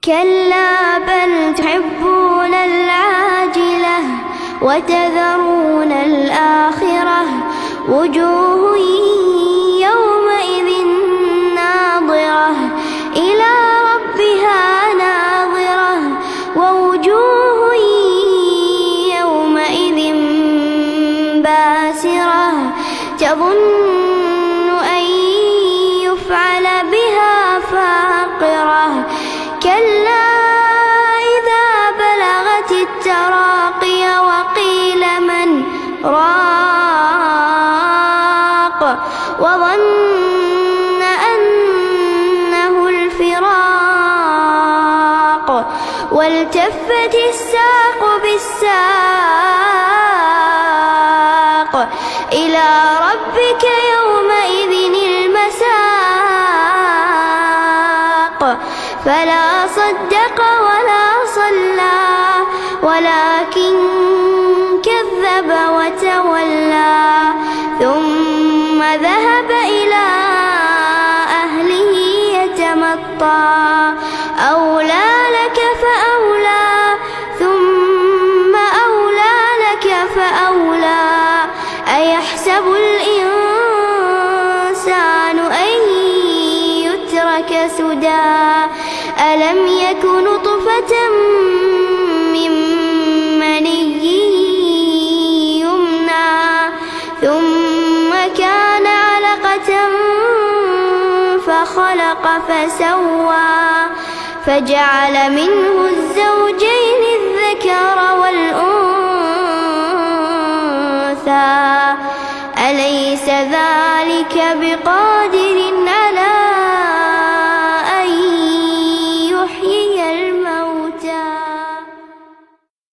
كلا بل تحبون العاجلة وتذرون الآخرة وجوه يومئذ ناظرة إلى ربها ناظرة ووجوه يومئذ باسرة تظن أن يفعل بها فاقرة كلا إذا بلغت التراقي وقيل من راق وظن أنه الفراق والتفت الساق بالساق إلى ربك يومئذ المساق فلا صدق ولا صلى ولكن كذب وتولى ثم ذهب إلى أهله يتمطى أولى لك فأولى ثم أولى لك فأولى أيحسب الإنسان أن يترك سدى ألم يك نطفة من مني يمنى ثم كان علقة فخلق فسوى فجعل منه الزوجين الذكر والأنثى أليس ذلك بقادر